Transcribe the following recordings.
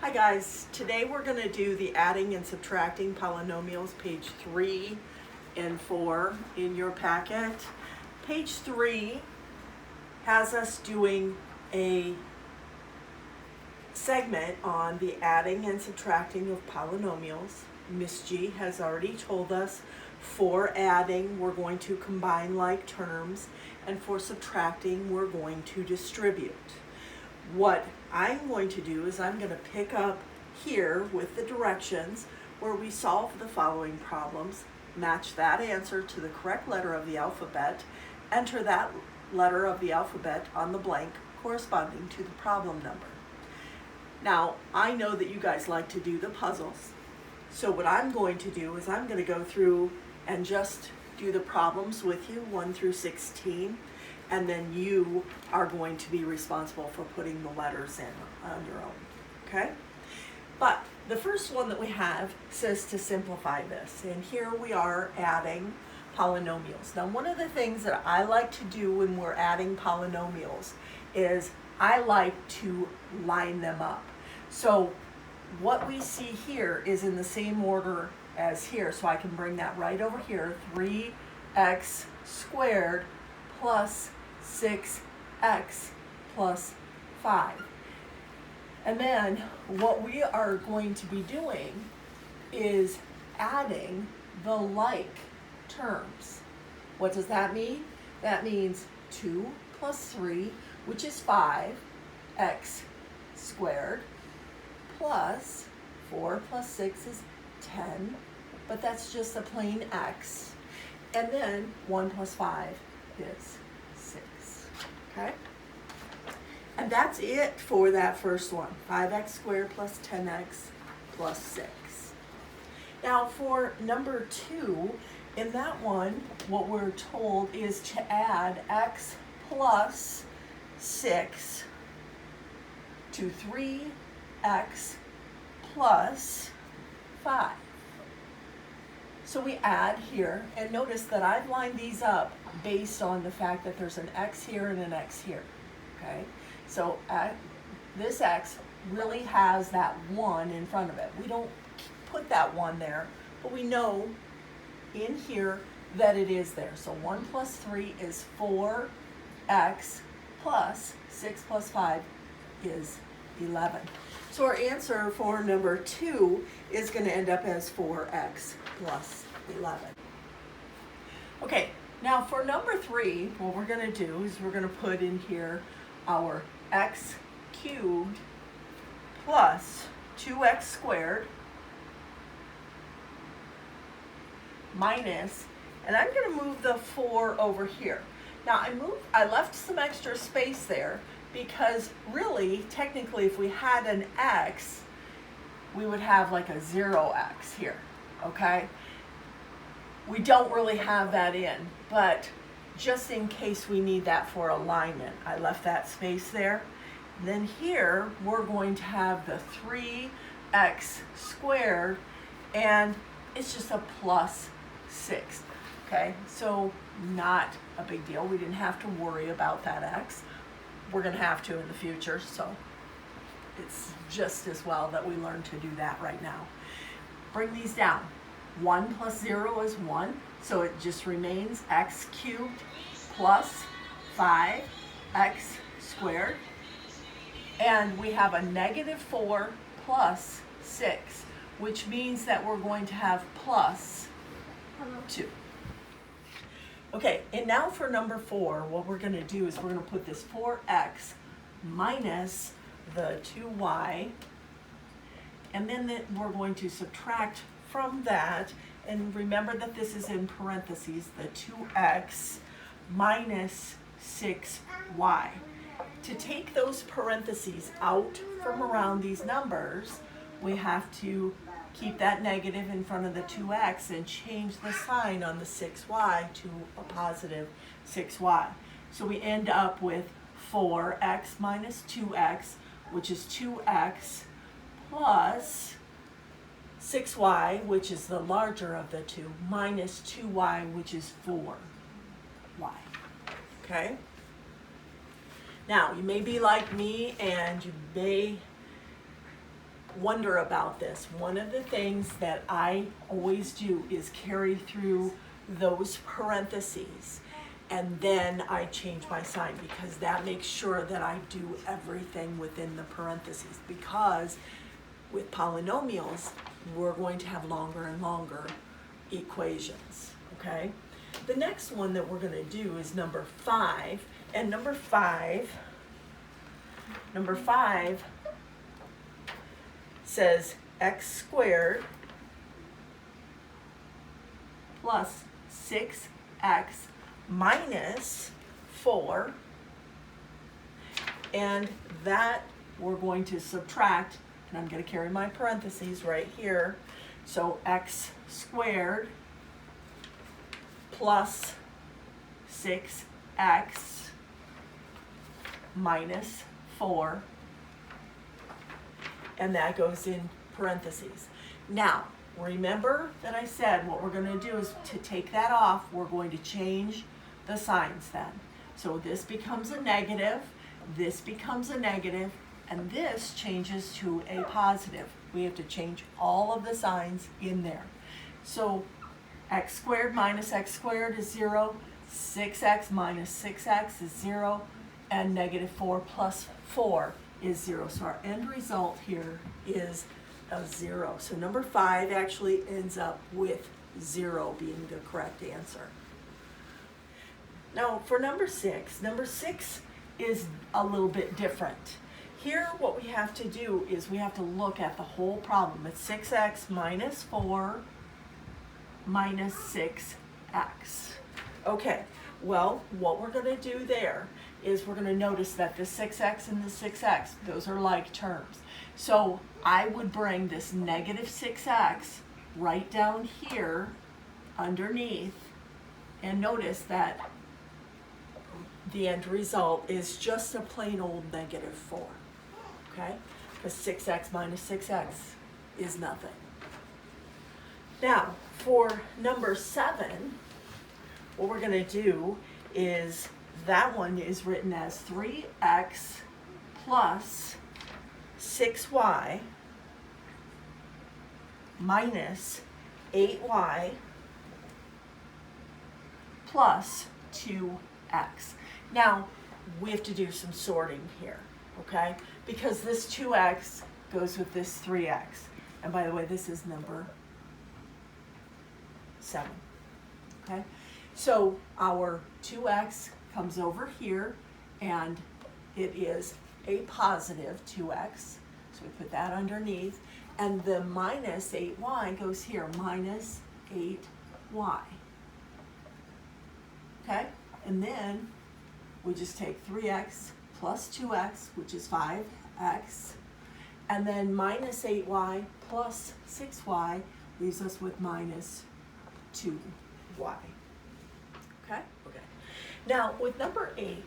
Hi guys, today we're going to do the adding and subtracting polynomials, page 3 and 4 in your packet. Page 3 has us doing a segment on the adding and subtracting of polynomials. Miss G has already told us for adding we're going to combine like terms, and for subtracting we're going to distribute. What I'm going to do is I'm going to pick up here with the directions where we solve the following problems, match that answer to the correct letter of the alphabet, enter that letter of the alphabet on the blank corresponding to the problem number. Now, I know that you guys like to do the puzzles, so what I'm going to do is I'm going to go through and just do the problems with you, 1 through 16, and then you are going to be responsible for putting the letters in on your own, okay? But the first one that we have says to simplify this, and here we are adding polynomials. Now, one of the things that I like to do when we're adding polynomials is I like to line them up. So what we see here is in the same order as here, so I can bring that right over here, 3x squared plus 6x plus 5. And then what we are going to be doing is adding the like terms. What does that mean? That means 2 plus 3, which is 5x squared, plus 4 plus 6 is 10, but that's just a plain x. And then 1 plus 5 is 6, okay? And that's it for that first one, 5x squared plus 10x plus 6. Now for number 2, in that one, what we're told is to add x plus 6 to 3x plus 5. So we add here, and notice that I've lined these up based on the fact that there's an x here and an x here, okay? So this x really has that 1 in front of it. We don't put that 1 there, but we know in here that it is there. So 1 plus 3 is 4x plus 6 plus 5 is 11. So our answer for number 2 is going to end up as 4x plus 11. Okay, now for number 3, what we're going to do is we're going to put in here our x cubed plus 2x squared minus, and I'm going to move the 4 over here. Now I left some extra space there because really, technically, if we had an x, we would have like a 0x here, okay? We don't really have that in, but just in case we need that for alignment, I left that space there. And then here, we're going to have the 3x squared, and it's just a plus 6, okay? So not a big deal. We didn't have to worry about that x. We're going to have to in the future, so it's just as well that we learn to do that right now. Bring these down. 1 plus 0 is 1, so it just remains x cubed plus 5x squared. And we have a negative 4 plus 6, which means that we're going to have plus 2. Okay, and now for number 4, what we're going to do is we're going to put this 4x minus the 2y, and then we're going to subtract from that, and remember that this is in parentheses, the 2x minus 6y. To take those parentheses out from around these numbers, we have to keep that negative in front of the 2x and change the sign on the 6y to a positive 6y. So we end up with 4x minus 2x, which is 2x plus 6y, which is the larger of the two, minus 2y, which is 4y. Okay? Now, you may be like me and you may wonder about this, one of the things that I always do is carry through those parentheses, and then I change my sign, because that makes sure that I do everything within the parentheses, because with polynomials, we're going to have longer and longer equations, okay? The next one that we're going to do is number 5, and number five says x squared plus 6x minus 4, and that we're going to subtract, and I'm going to carry my parentheses right here, so x squared plus 6x minus 4, and that goes in parentheses. Now, remember that I said what we're going to do is to take that off, we're going to change the signs then. So this becomes a negative, this becomes a negative, and this changes to a positive. We have to change all of the signs in there. So x squared minus x squared is 0, 6x minus 6x is 0, and negative 4 plus 4 is 0. So our end result here is a 0. So number 5 actually ends up with 0 being the correct answer. Now for number 6 is a little bit different. Here what we have to do is we have to look at the whole problem. It's 6x minus 4 minus 6x. Okay, well, what we're going to do there is we're going to notice that the 6x and the 6x, those are like terms. So I would bring this negative 6x right down here underneath, and notice that the end result is just a plain old negative 4, okay? Because 6x minus 6x is nothing. Now, for number 7, what we're going to do is that one is written as 3x plus 6y minus 8y plus 2x. Now, we have to do some sorting here, okay? Because this 2x goes with this 3x. And by the way, this is number 7, okay? So our 2x comes over here, and it is a positive 2x. So we put that underneath. And the minus 8y goes here, minus 8y. Okay? And then we just take 3x plus 2x, which is 5x. And then minus 8y plus 6y leaves us with minus 2y. Okay? Okay. Now, with number 8,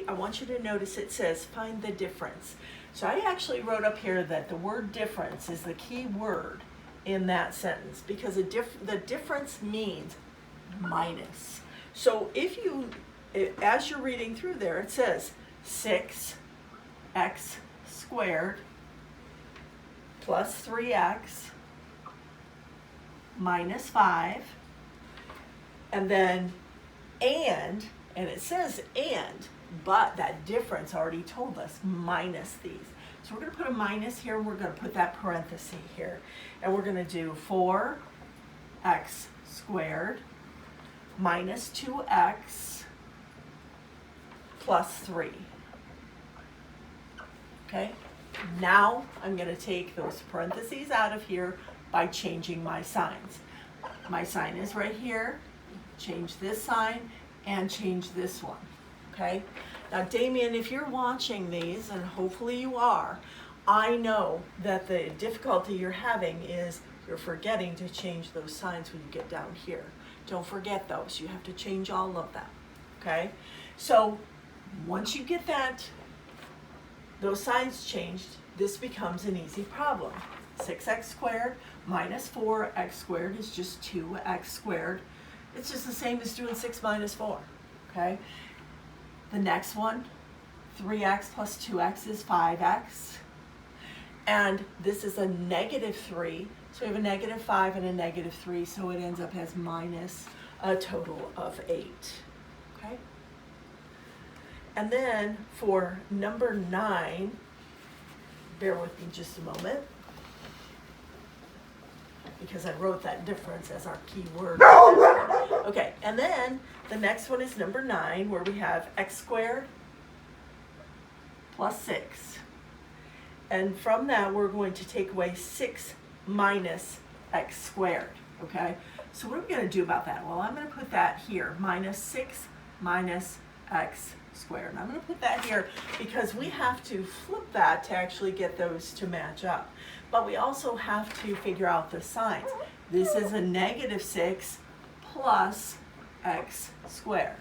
I want you to notice it says find the difference. So I actually wrote up here that the word difference is the key word in that sentence, because the difference means minus. So as you're reading through there, it says 6x squared plus 3x minus 5, and then and it says and, but that difference already told us minus these. So we're going to put a minus here, and we're going to put that parenthesis here. And we're going to do 4x squared minus 2x plus 3. Okay? Now I'm going to take those parentheses out of here by changing my signs. My sign is right here. Change this sign and change this one. Okay? Now, Damien, if you're watching these, and hopefully you are, I know that the difficulty you're having is you're forgetting to change those signs when you get down here. Don't forget those. You have to change all of them. Okay? So once you get those signs changed, this becomes an easy problem. 6x squared minus 4x squared is just 2x squared. It's just the same as doing 6 minus 4. Okay? The next one, 3x plus 2x is 5x. And this is a negative 3. So we have a negative 5 and a negative 3. So it ends up as minus a total of 8. Okay? And then for number 9, bear with me just a moment, because I wrote that difference as our key word. Okay, and then the next one is number 9, where we have x squared plus 6. And from that, we're going to take away 6 minus x squared, okay? So what are we going to do about that? Well, I'm going to put that here, minus 6 minus x squared. And I'm going to put that here because we have to flip that to actually get those to match up. But we also have to figure out the signs. This is a negative 6 plus x squared,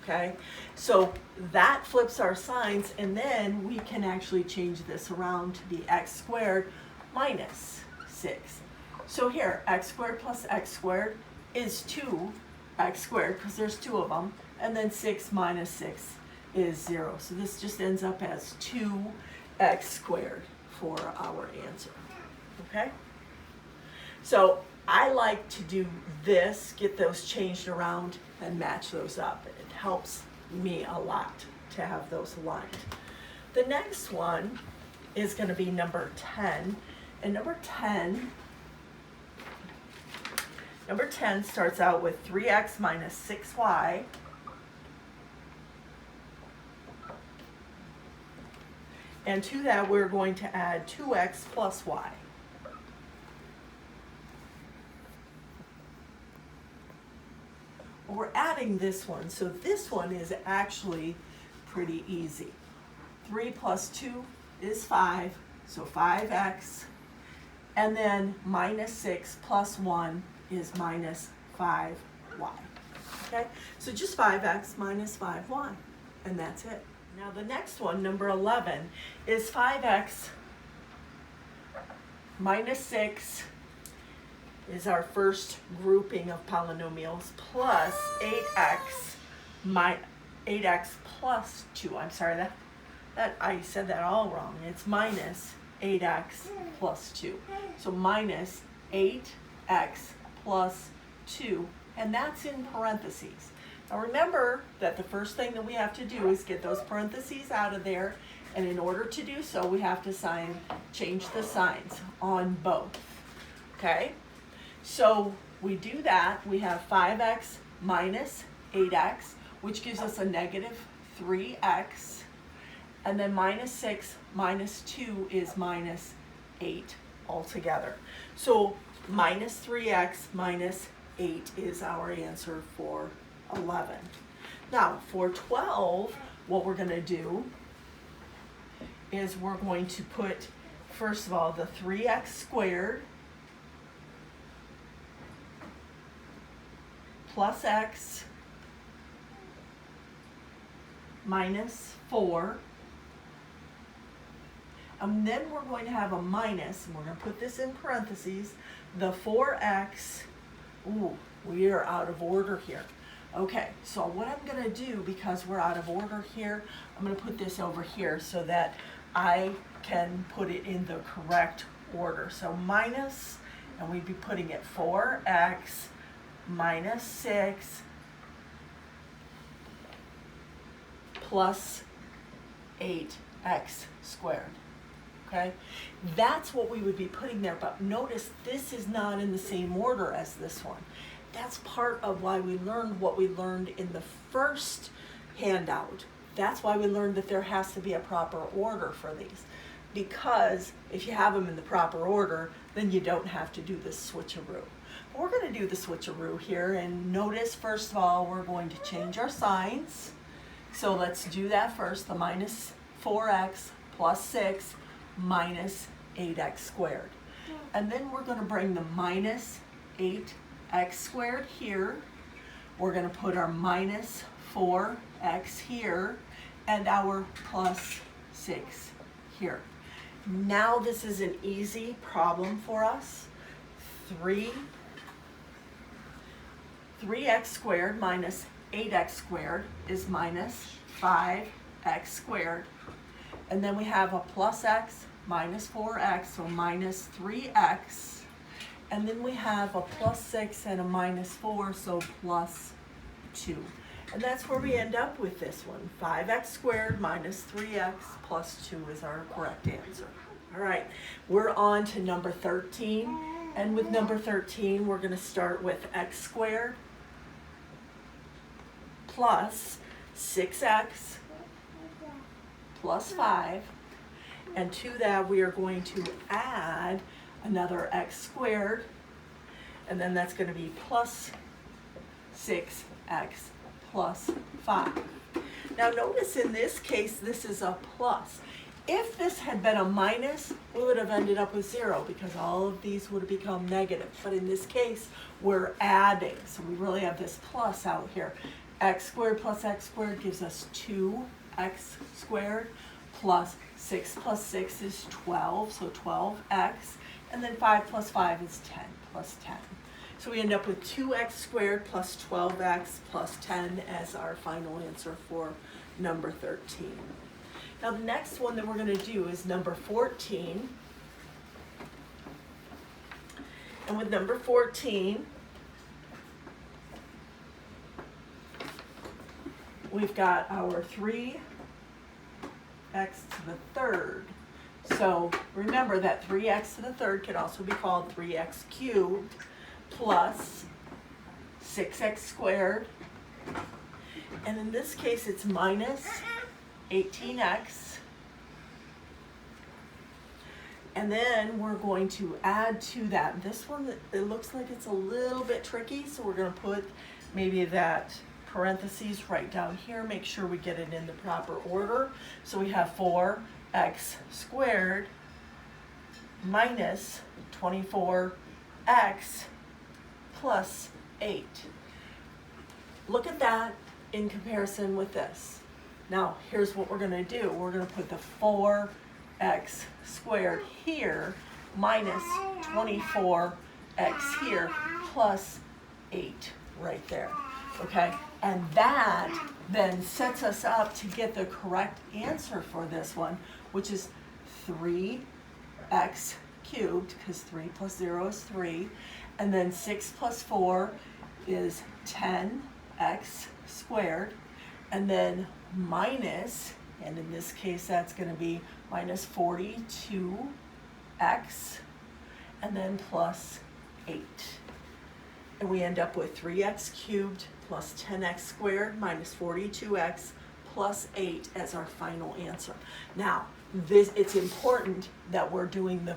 okay? So that flips our signs, and then we can actually change this around to be x squared minus 6. So here, x squared plus x squared is 2x squared, because there's 2 of them, and then 6 minus 6 is 0. So this just ends up as 2x squared for our answer, okay? So I like to do this, get those changed around and match those up. It helps me a lot to have those aligned. The next one is going to be number 10. And number 10 starts out with 3x minus 6y. And to that, we're going to add 2x plus y. We're adding this one, so this one is actually pretty easy. 3 plus 2 is 5, so 5x. And then minus 6 plus 1 is minus 5y. Okay, so just 5x minus 5y, and that's it. Now the next one, number 11, is 5x minus 6 is our first grouping of polynomials, plus 8x plus 2. I'm sorry, that I said that all wrong. It's minus 8x plus 2. So minus 8x plus 2, and that's in parentheses. Now remember that the first thing that we have to do is get those parentheses out of there, and in order to do so, we have to change the signs on both, okay? So we do that. We have 5x minus 8x, which gives us a negative 3x, and then minus 6 minus 2 is minus 8 altogether. So minus 3x minus 8 is our answer for 11. Now for 12, what we're going to do is we're going to put, first of all, the 3x squared plus x minus 4. And then we're going to have a minus, and we're going to put this in parentheses, the 4x. Ooh, we are out of order here. Okay, so what I'm going to do, because we're out of order here, I'm going to put this over here so that I can put it in the correct order. So minus, and we'd be putting it 4x minus 6 plus 8x squared. Okay, that's what we would be putting there, but notice this is not in the same order as this one. That's part of why we learned what we learned in the first handout. That's why we learned that there has to be a proper order for these, because if you have them in the proper order, then you don't have to do this switcheroo. But we're going to do the switcheroo here, and notice first of all we're going to change our signs. So let's do that first. The minus 4x plus 6 minus 8x squared. And then we're going to bring the minus 8x squared here. We're going to put our minus 4x here and our plus 6 here. Now this is an easy problem for us. 3x squared minus 8x squared is minus 5x squared. And then we have a plus x minus 4x, so minus 3x. And then we have a plus 6 and a minus 4, so plus 2. And that's where we end up with this one. 5x squared minus 3x plus 2 is our correct answer. All right, we're on to number 13. And with number 13, we're going to start with x squared plus 6x plus 5. And to that, we are going to add another x squared. And then that's going to be plus 6x plus 5. Now notice in this case, this is a plus. If this had been a minus, we would have ended up with 0 because all of these would have become negative. But in this case, we're adding. So we really have this plus out here. X squared plus x squared gives us 2x squared plus 6 plus 6 is 12, so 12x. And then 5 plus 5 is 10 plus 10. So we end up with 2x squared plus 12x plus 10 as our final answer for number 13. Now the next one that we're going to do is number 14. And with number 14, we've got our 3x to the third. So remember that 3x to the third can also be called 3x cubed plus 6x squared. And in this case, it's minus 18x. And then we're going to add to that. This one, it looks like it's a little bit tricky, so we're going to put maybe that parentheses right down here. Make sure we get it in the proper order. So we have 4x squared minus 24x plus 8. Look at that in comparison with this. Now, here's what we're going to do. We're going to put the 4x squared here minus 24x here plus 8 right there. Okay? And that then sets us up to get the correct answer for this one, which is 3x cubed, because 3 plus 0 is 3. And then 6 plus 4 is 10x squared. And then minus, and in this case that's going to be minus 42x, and then plus 8. And we end up with 3x cubed plus 10x squared minus 42x plus 8 as our final answer. Now, it's important that we're doing the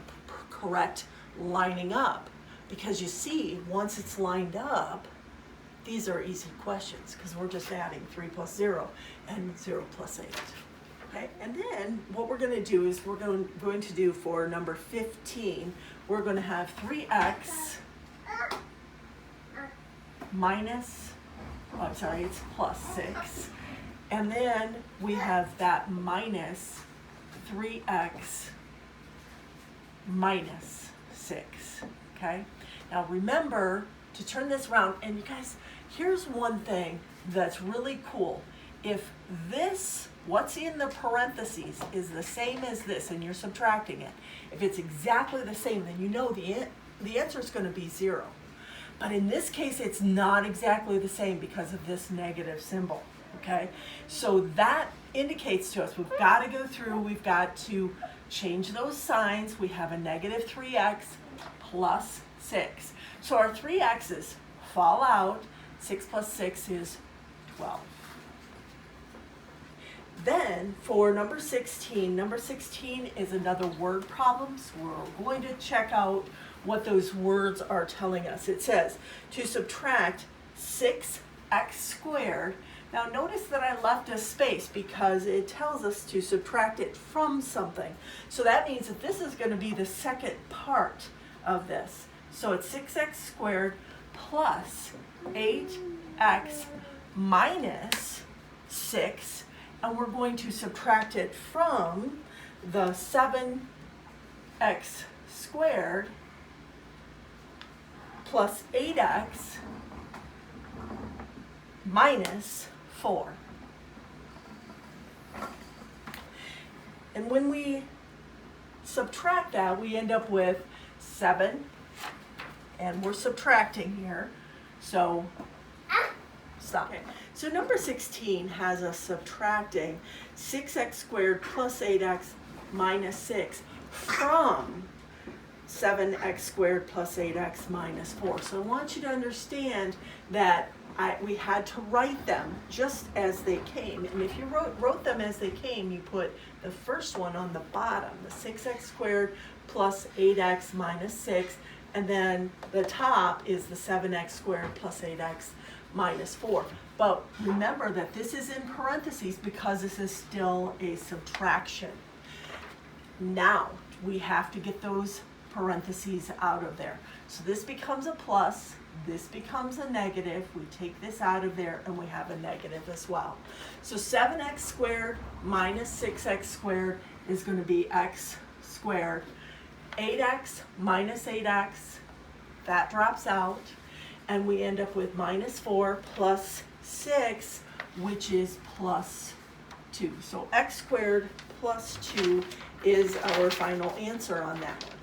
correct lining up, because you see, once it's lined up, these are easy questions because we're just adding 3 plus 0 and 0 plus 8. Okay, and then what we're going to do is we're going to do for number 15, we're going to have 3x minus, oh, I'm sorry, it's plus 6. And then we have that minus 3x minus 6. Okay, now remember to turn this around, and you guys, here's one thing that's really cool. If this, what's in the parentheses, is the same as this, and you're subtracting it, if it's exactly the same, then you know the answer is going to be 0. But in this case, it's not exactly the same because of this negative symbol. Okay, so that indicates to us we've got to go through, we've got to change those signs. We have a negative 3x plus 6. So our 3x's fall out. 6 plus 6 is 12. Then for number 16 is another word problem. So we're going to check out what those words are telling us. It says to subtract 6x squared. Now notice that I left a space because it tells us to subtract it from something. So that means that this is going to be the second part of this. So it's 6x squared plus 8x minus 6, and we're going to subtract it from the 7x squared plus 8x minus 4. And when we subtract that, we end up with 7, and we're subtracting here, so stop. Okay. So number 16 has us subtracting 6x squared plus 8x minus 6 from 7x squared plus 8x minus 4. So I want you to understand that we had to write them just as they came. And if you wrote them as they came, you put the first one on the bottom, the 6x squared plus 8x minus 6, and then the top is the 7x squared plus 8x minus 4. But remember that this is in parentheses because this is still a subtraction. Now we have to get those parentheses out of there. So this becomes a plus, this becomes a negative, we take this out of there and we have a negative as well. So 7x squared minus 6x squared is going to be x squared. 8x minus 8x, that drops out, and we end up with minus 4 plus 6, which is plus 2. So x squared plus 2 is our final answer on that one.